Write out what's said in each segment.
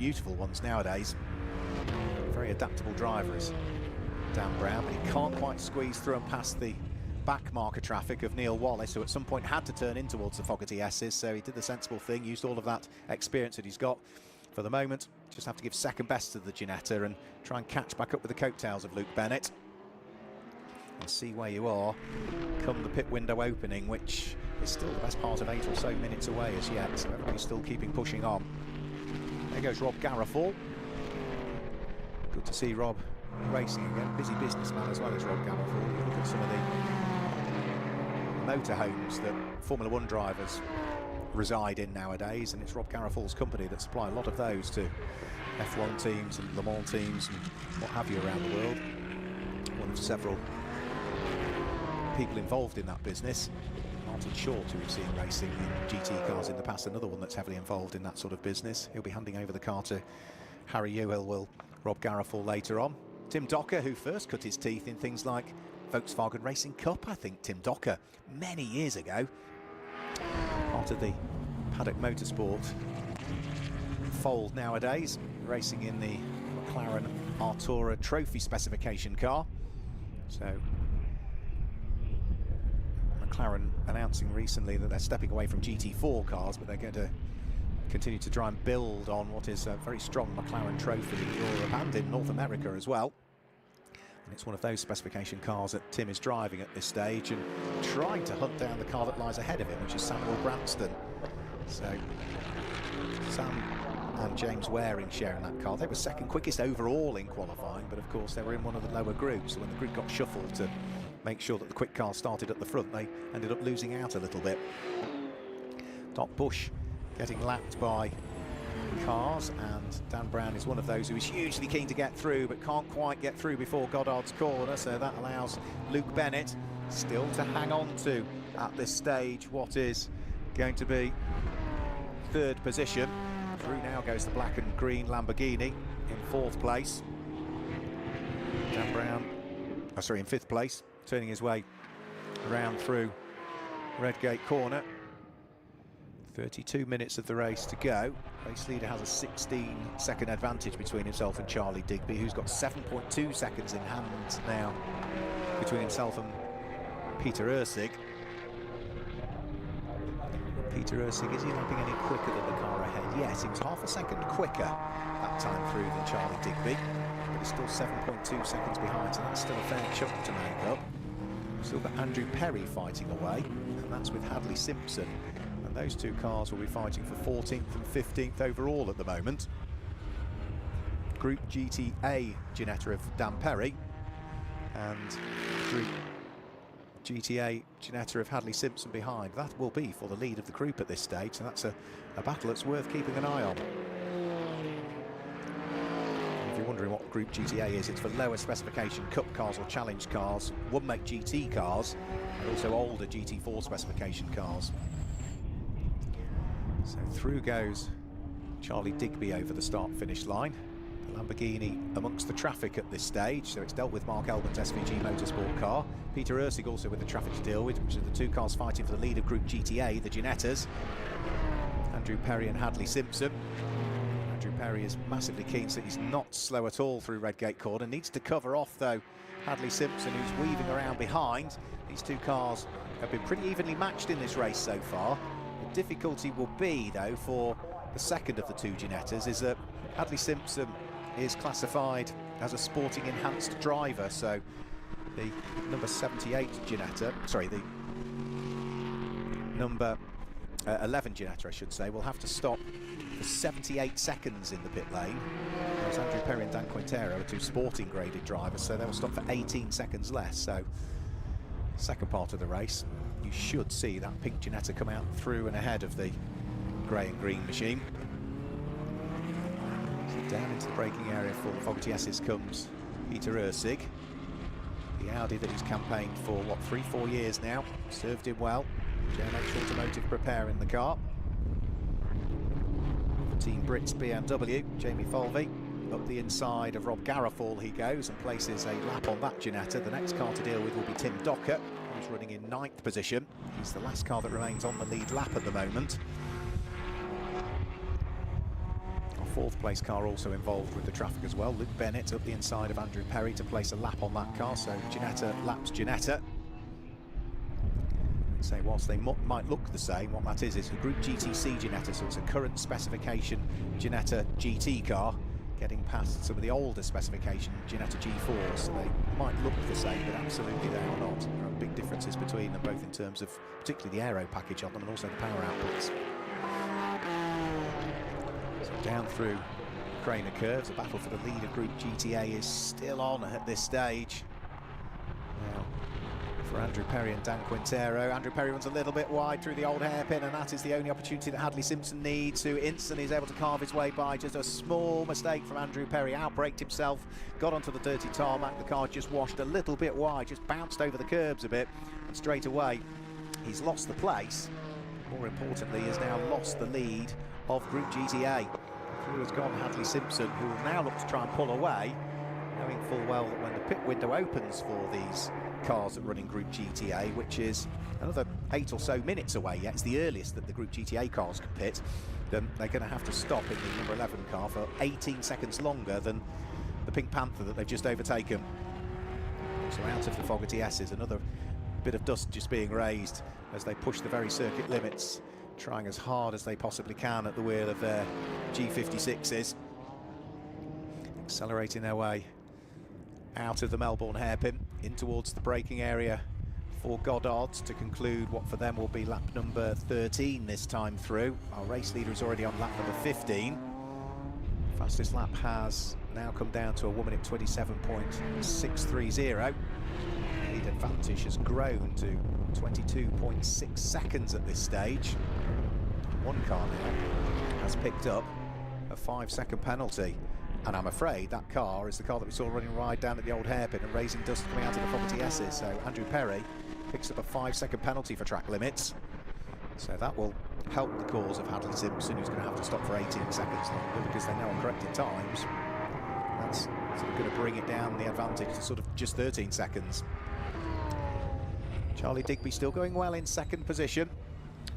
beautiful ones nowadays. Very adaptable driver is Dan Brown, but he can't quite squeeze through and past the back marker traffic of Neil Wallace, who at some point had to turn in towards the Fogarty S's, so he did the sensible thing, used all of that experience that he's got. For the moment, just have to give second best to the Ginetta and try and catch back up with the coattails of Luke Bennett and see where you are come the pit window opening, which is still the best part of 8 or so minutes away as yet, so everybody's still keeping pushing on. There goes Rob Garafall. Good to see Rob racing again. Busy businessman as well as Rob Garafall. You look at some of the motorhomes that Formula 1 drivers reside in nowadays, and it's Rob Garafall's company that supply a lot of those to F1 teams and Le Mans teams and what have you around the world. One of several people involved in that business. Martin Short, who we've seen racing in GT cars in the past, another one that's heavily involved in that sort of business. He'll be handing over the car to Harry Ewell, will Rob Garafall later on. Tim Docker, who first cut his teeth in things like Volkswagen Racing Cup, I think Tim Docker, many years ago. Part of the Paddock Motorsport fold nowadays, racing in the McLaren Artura Trophy specification car. So McLaren announcing recently that they're stepping away from GT4 cars, but they're going to continue to try and build on what is a very strong McLaren trophy in Europe and in North America as well. And it's one of those specification cars that Tim is driving at this stage and trying to hunt down the car that lies ahead of him, which is Samuel Branston. So Sam and James Waring sharing that car. They were second quickest overall in qualifying, but of course they were in one of the lower groups. So when the group got shuffled to make sure that the quick car started at the front, they ended up losing out a little bit. Doc Bush getting lapped by cars, and Dan Brown is one of those who is hugely keen to get through but can't quite get through before Goddard's corner, so that allows Luke Bennett still to hang on to at this stage what is going to be third position. Through now goes the black and green Lamborghini in fourth place. Dan Brown, in fifth place, turning his way around through Redgate corner. 32 minutes of the race to go. Race leader has a 16-second advantage between himself and Charlie Digby, who's got 7.2 seconds in hand now between himself and Peter Ursig. Peter Ursig, is he lapping any quicker than the car ahead? Yes, he was half a second quicker that time through than Charlie Digby, but he's still 7.2 seconds behind, so that's still a fair chunk to make up. We've still got Andrew Perry fighting away, and that's with Hadley Simpson. And those two cars will be fighting for 14th and 15th overall at the moment. Group GTA Ginetta of Dan Perry and Group GTA Ginetta of Hadley Simpson behind. That will be for the lead of the group at this stage, so that's a battle that's worth keeping an eye on. And if you're wondering what Group GTA is, it's for lower specification Cup cars or Challenge cars, one-make GT cars, and also older GT4 specification cars. So through goes Charlie Digby over the start-finish line. The Lamborghini amongst the traffic at this stage, so it's dealt with Mark Elbin's SVG Motorsport car. Peter Ursig also with the traffic to deal with, which are the two cars fighting for the lead of Group GTA, the Ginettas. Andrew Perry and Hadley Simpson. Andrew Perry is massively keen, so he's not slow at all through Redgate corner. Needs to cover off, though, Hadley Simpson, who's weaving around behind. These two cars have been pretty evenly matched in this race so far. The difficulty will be, though, for the second of the two Ginettas, is that Hadley Simpson is classified as a sporting enhanced driver, so the number 78 Ginetta, the number 11 Ginetta, I should say, will have to stop for 78 seconds in the pit lane. Whereas Andrew Perry and Dan Quintero are two sporting graded drivers, so they'll stop for 18 seconds less. So second part of the race, you should see that pink Ginetta come out through and ahead of the grey and green machine. So down into the braking area for Fogarty S's comes Peter Ursig. The Audi that he's campaigned for, 3-4 years now, served him well. JMH Automotive preparing the car. For Team Brits BMW, Jamie Falvey up the inside of Rob Garafall he goes and places a lap on that Ginetta. The next car to deal with will be Tim Docker, who's running in 9th position. He's the last car that remains on the lead lap at the moment. Off fourth place car also involved with the traffic as well. Luke Bennett up the inside of Andrew Perry to place a lap on that car, so Ginetta laps Ginetta. So whilst they might look the same, what that is a Group GTC Ginetta, so it's a current specification Ginetta GT car getting past some of the older specification Ginetta G4s, so they might look the same, but absolutely they are not. There are big differences between them, both in terms of particularly the aero package on them and also the power outputs. So down through Craner curves, the battle for the lead of Group GTA is still on at this stage. Now, for Andrew Perry and Dan Quintero, Andrew Perry runs a little bit wide through the old hairpin, and that is the only opportunity that Hadley Simpson needs, who instantly is able to carve his way by. Just a small mistake from Andrew Perry, outbraked himself, got onto the dirty tarmac, the car just washed a little bit wide, just bounced over the curbs a bit, and straight away he's lost the place. More importantly, has now lost the lead of Group GTA. Through has gone Hadley Simpson, who will now look to try and pull away, knowing full well that when the pit window opens for these cars that run in Group GTA, which is another 8 or so minutes away yet, it's the earliest that the Group GTA cars can pit, then they're going to have to stop in the number 11 car for 18 seconds longer than the Pink Panther that they've just overtaken. So out of the Fogarty S's, another bit of dust just being raised as they push the very circuit limits, trying as hard as they possibly can at the wheel of their G56s, accelerating their way out of the Melbourne hairpin in towards the braking area for Goddard's to conclude what for them will be lap number 13 this time through. Our race leader is already on lap number 15. Fastest lap has now come down to a 1 minute 27.630. Lead advantage has grown to 22.6 seconds at this stage. One car now has picked up a 5-second penalty, and I'm afraid that car is the car that we saw running right down at the old hairpin and raising dust coming out of the Fogarty S's. So Andrew Perry picks up a 5-second penalty for track limits. So that will help the cause of Hadley Simpson, who's going to have to stop for 18 seconds longer because they know on corrected times. That's sort of going to bring it down the advantage to sort of just 13 seconds. Charlie Digby still going well in second position.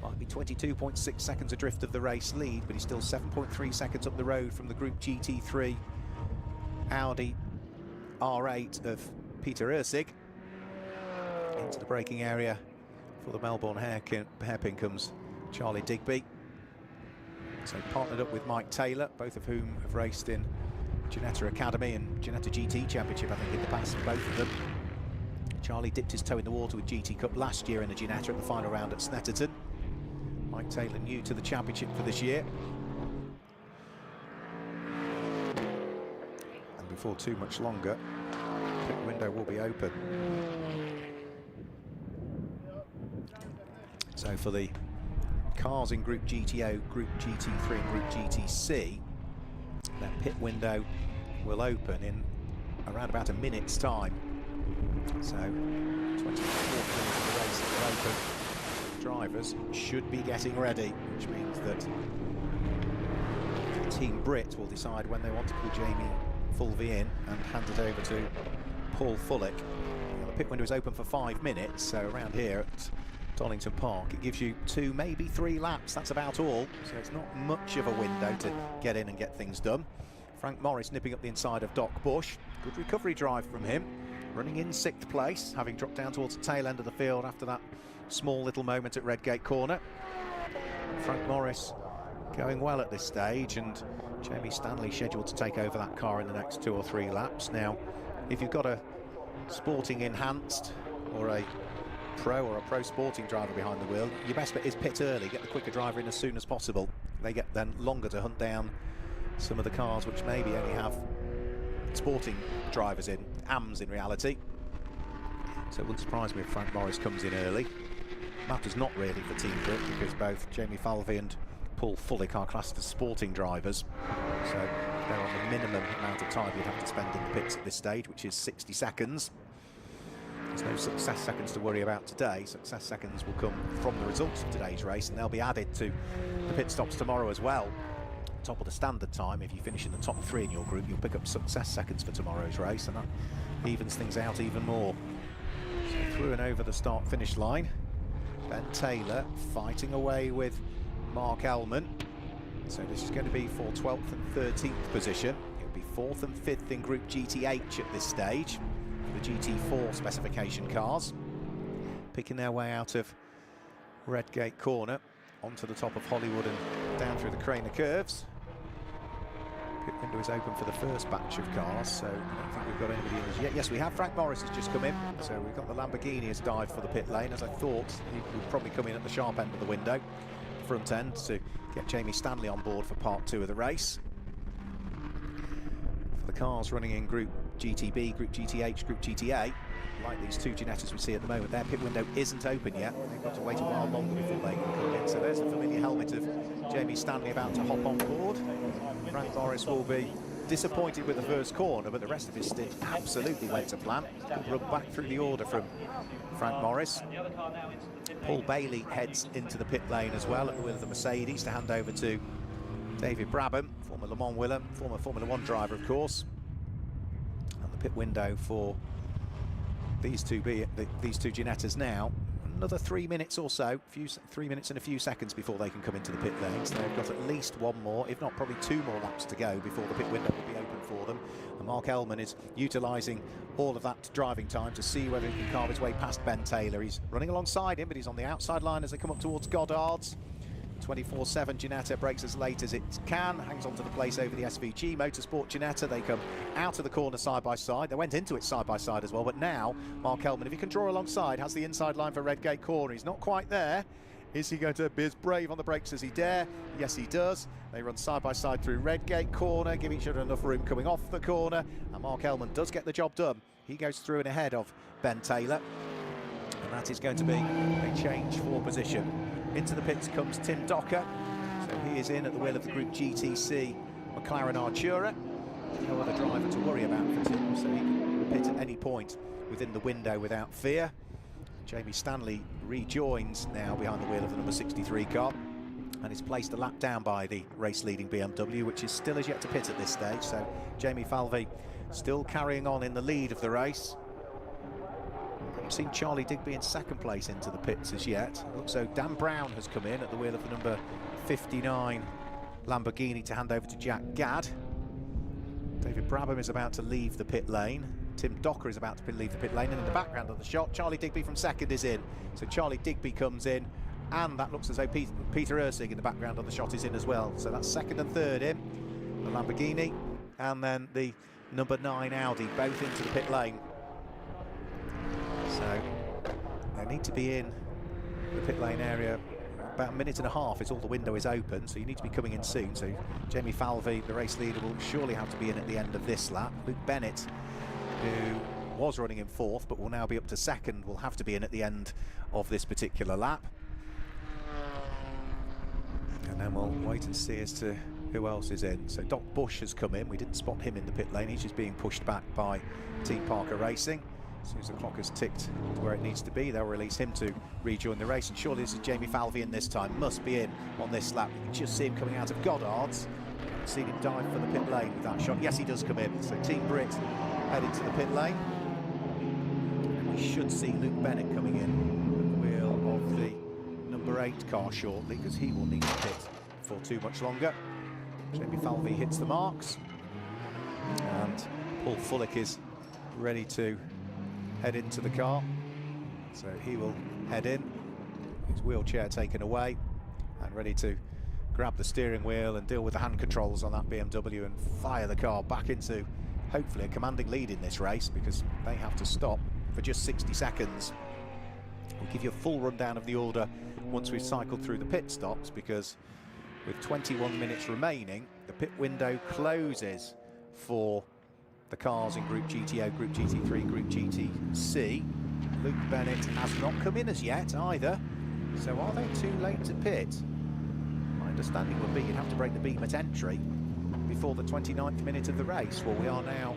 Might be 22.6 seconds adrift of the race lead, but he's still 7.3 seconds up the road from the Group GT3 Audi R8 of Peter Ursig. Into the braking area for the Melbourne hairpin comes Charlie Digby. So partnered up with Mike Taylor, both of whom have raced in Ginetta Academy and Ginetta GT Championship, I think, in the past, both of them. Charlie dipped his toe in the water with GT Cup last year in the Ginetta at the final round at Snetterton. Mike Taylor new to the championship for this year. And before too much longer, the pit window will be open. So for the cars in Group GTO, Group GT3 and Group GTC, their pit window will open in around about a minute's time. So 24 minutes of the race will open. Drivers should be getting ready, which means that Team Brit will decide when they want to pull Jamie Fulvey in and hand it over to Paul Fullick. Now, the pit window is open for 5 minutes, so around here at Doninghton Park it gives you 2, maybe 3 laps, that's about all, so it's not much of a window to get in and get things done. Frank Morris nipping up the inside of Doc Bush, good recovery drive from him, running in 6th place, having dropped down towards the tail end of the field after that small little moment at Redgate Corner. Frank Morris going well at this stage, and Jamie Stanley scheduled to take over that car in the next 2 or 3 laps. Now, if you've got a sporting enhanced or a pro sporting driver behind the wheel, your best bet is pit early, get the quicker driver in as soon as possible. They get then longer to hunt down some of the cars which maybe only have sporting drivers in, AMs in reality. So it wouldn't surprise me if Frank Morris comes in early. Matters not really for Team Brit because both Jamie Falvey and Paul Fullick are classed as sporting drivers. So they're on the minimum amount of time you'd have to spend in the pits at this stage, which is 60 seconds. There's no success seconds to worry about today. Success seconds will come from the results of today's race, and they'll be added to the pit stops tomorrow as well. Top of the standard time, if you finish in the top 3 in your group, you'll pick up success seconds for tomorrow's race, and that evens things out even more. So through and over the start-finish line, Ben Taylor fighting away with Mark Ellman. So this is going to be for 12th and 13th position. It'll be 4th and 5th in Group GTH at this stage for the GT4 specification cars. Picking their way out of Redgate Corner onto the top of Hollywood and down through the Craner curves. Pit window is open for the first batch of cars, so I don't think we've got anybody in as yet. Yes, we have. Frank Morris has just come in, so we've got the Lamborghini has dived for the pit lane. As I thought, he would probably come in at the sharp end of the window, front end, to get Jamie Stanley on board for part 2 of the race. For the cars running in Group GTB, Group GTH, Group GTA, like these two Ginettas we see at the moment, their pit window isn't open yet. They've got to wait a while longer before they can come in. So there's the familiar helmet of Jamie Stanley about to hop on board. Frank Morris will be disappointed with the first corner, but the rest of his stint absolutely went to plan. Run back through the order from Frank Morris. Paul Bailey heads into the pit lane as well at the wheel of the Mercedes to hand over to David Brabham, former Le Mans winner, former Formula 1 driver, of course. And the pit window for these two Ginettas now, another 3 minutes or so, 3 minutes and a few seconds before they can come into the pit lanes. They've got at least one more, if not probably 2 more laps to go before the pit window will be open for them. And Mark Ellman is utilising all of that driving time to see whether he can carve his way past Ben Taylor. He's running alongside him, but he's on the outside line as they come up towards Goddard's. 24/7 Ginetta breaks as late as it can, hangs on to the place over the SVG Motorsport Ginetta. They come out of the corner side by side. They went into it side by side as well, but now Mark Ellman, if he can draw alongside, has the inside line for Redgate Corner. He's not quite there. Is he going to be as brave on the brakes as he dare? Yes, he does. They run side by side through Redgate Corner, give each other enough room coming off the corner, and Mark Ellman does get the job done. He goes through and ahead of Ben Taylor, and that is going to be a change for position. Into the pits comes Tim Docker, so he is in at the wheel of the Group GTC McLaren Artura. No other driver to worry about for Tim, so he can pit at any point within the window without fear. Jamie Stanley rejoins now behind the wheel of the number 63 car and is placed a lap down by the race-leading BMW, which is still as yet to pit at this stage. So Jamie Falvey still carrying on in the lead of the race. We've seen Charlie Digby in second place into the pits as yet. Looks so Dan Brown has come in at the wheel of the number 59 Lamborghini to hand over to Jack Gadd. David Brabham is about to leave the pit lane. Tim Docker is about to leave the pit lane, and in the background of the shot, Charlie Digby from second is in. So Charlie Digby comes in, and that looks as though Peter Ursig in the background of the shot is in as well. So that's second and third in, the Lamborghini, and then the number 9 Audi, both into the pit lane. So they need to be in the pit lane area about a minute and a half is all the window is open, so you need to be coming in soon. So Jamie Falvey, the race leader, will surely have to be in at the end of this lap. Luke Bennett, who was running in 4th but will now be up to 2nd, will have to be in at the end of this particular lap. And then we'll wait and see as to who else is in. So Doc Bush has come in. We didn't spot him in the pit lane. He's just being pushed back by Team Parker Racing. As soon as the clock has ticked to where it needs to be, they'll release him to rejoin the race. And surely this is Jamie Falvey in this time. Must be in on this lap. You can just see him coming out of Goddard's. I haven't seen him dive for the pit lane with that shot. Yes, he does come in. So Team Brit head into the pit lane. And we should see Luke Bennett coming in at the wheel of the number 8 car shortly, because he will need to pit for too much longer. Jamie Falvey hits the marks. And Paul Fullick is ready to head into the car, so he will head in, his wheelchair taken away, and ready to grab the steering wheel and deal with the hand controls on that BMW and fire the car back into hopefully a commanding lead in this race, because they have to stop for just 60 seconds. We'll give you a full rundown of the order once we've cycled through the pit stops, because with 21 minutes remaining, the pit window closes for the cars in Group GTO, Group GT3, Group GTC. Luke Bennett has not come in as yet either. So are they too late to pit? My understanding would be you'd have to break the beam at entry before the 29th minute of the race. Well, we are now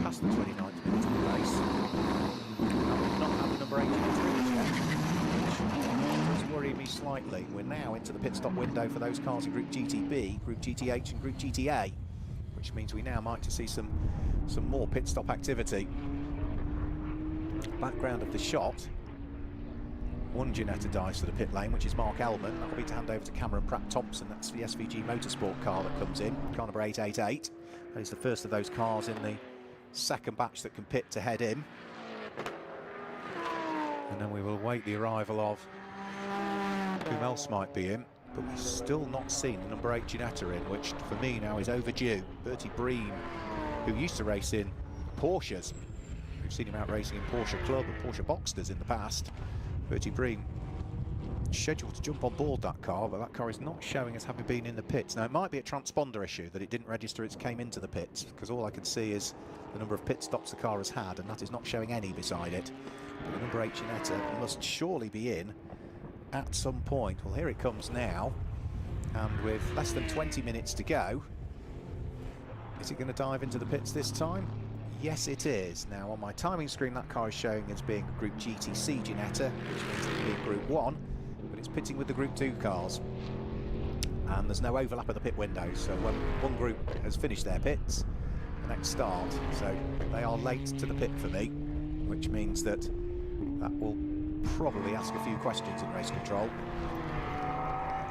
past the 29th minute of the race. And we've not had the number 8 yet, which does worry me slightly. We're now into the pit stop window for those cars in Group GTB, Group GTH and Group GTA, which means we now might see some more pit stop activity. Background of the shot, one Ginetta dives for the pit lane, which is Mark Ellman. That'll be to hand over to Cameron Pratt-Thompson. That's the SVG Motorsport car that comes in, car number 888. That is the first of those cars in the second batch that can pit to head in. And then we will await the arrival of whom else might be in, but we've still not seen the number 8 Ginetta in, which for me now is overdue. Bertie Bream, who used to race in Porsches. We've seen him out racing in Porsche Club and Porsche Boxsters in the past. Bertie Bream scheduled to jump on board that car, but that car is not showing as having been in the pits. Now, it might be a transponder issue that it didn't register as it came into the pits, because all I can see is the number of pit stops the car has had, and that is not showing any beside it. But the number 8 Ginetta must surely be in at some point. Well, here it comes now, and with less than 20 minutes to go, is it going to dive into the pits this time? Yes, it is. Now, on my timing screen, that car is showing as being a Group GTC Ginetta, which means it will be Group 1, but it's pitting with the Group 2 cars. And there's no overlap of the pit windows, so when one group has finished their pits, the next start. So they are late to the pit for me, which means that will probably ask a few questions in race control.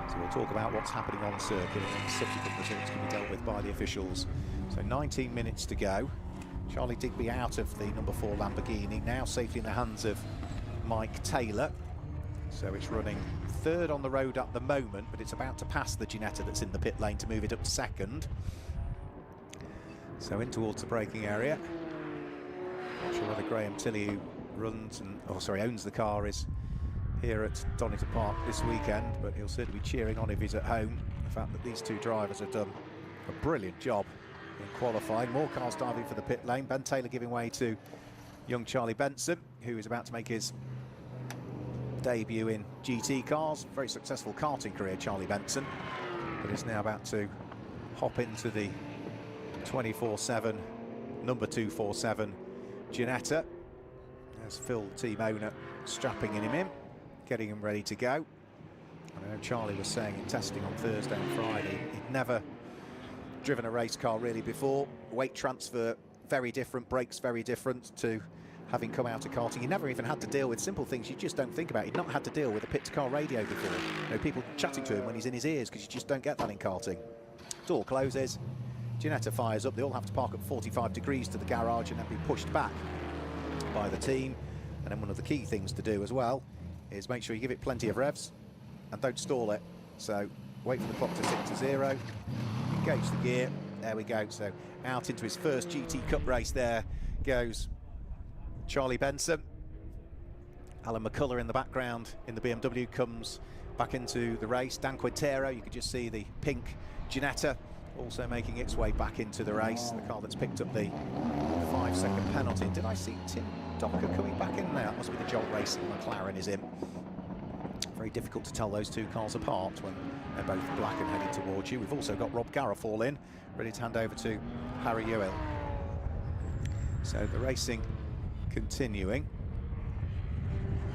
So we'll talk about what's happening on the circuit, and then subsequent results can be dealt with by the officials. So 19 minutes to go. Charlie Digby out of the number 4 Lamborghini, now safely in the hands of Mike Taylor. So it's running third on the road at the moment, but it's about to pass the Ginetta that's in the pit lane to move it up to second. So in towards the braking area. Not sure whether Graham Tilley, who runs and owns the car, is here at Doninghton Park this weekend, but he'll certainly be cheering on if he's at home. The fact that these two drivers have done a brilliant job in qualifying. More cars diving for the pit lane. Ben Taylor giving way to young Charlie Benson, who is about to make his debut in GT cars. Very successful karting career, Charlie Benson, but is now about to hop into the 24/7 number 247 Ginetta. There's Phil, team owner, strapping him in, getting him ready to go. I know Charlie was saying in testing on Thursday and Friday he'd never driven a race car really before. Weight transfer very different, brakes very different to having come out of karting. He never even had to deal with simple things you just don't think about. He'd not had to deal with a pit-to-car radio before. You know, people chatting to him when he's in his ears, because you just don't get that in karting. Door closes, Ginetta fires up. They all have to park at 45 degrees to the garage and then be pushed back by the team. And then one of the key things to do as well is make sure you give it plenty of revs and don't stall it. So wait for the clock to tick to 0, engage the gear, there we go. So out into his first GT Cup race there goes Charlie Benson. Alan McCullagh in the background in the BMW comes back into the race. Dan Quintero, you could just see the pink Ginetta also making its way back into the race. The car that's picked up the 5-second penalty. Did I see Tim Docker coming back in there? That must be the Jolt Racing McLaren is in. Very difficult to tell those two cars apart when they're both black and heading towards you. We've also got Rob Garofall in, ready to hand over to Harry Ewell. So the racing continuing.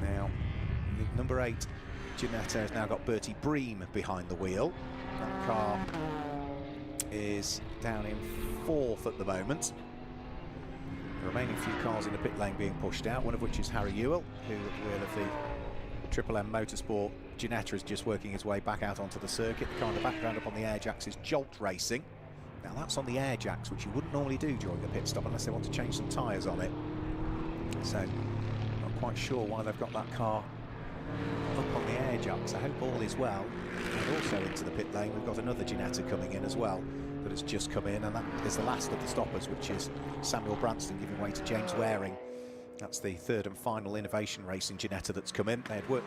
Now, the number 8 Ginetta has now got Bertie Bream behind the wheel. That car is down in 4th at the moment. The remaining few cars in the pit lane being pushed out, one of which is Harry Ewell, who at the wheel of the Triple M Motorsport Ginetta is just working his way back out onto the circuit. The car in the background up on the air jacks is Jolt Racing. Now that's on the air jacks, which you wouldn't normally do during the pit stop unless they want to change some tyres on it. So not quite sure why they've got that car up on the air jacks. I hope all is well. And also into the pit lane we've got another Ginetta coming in as well that has just come in, and that is the last of the stoppers, which is Samuel Branston giving way to James Waring. That's the third and final Innovation Racing Ginetta that's come in. They had worked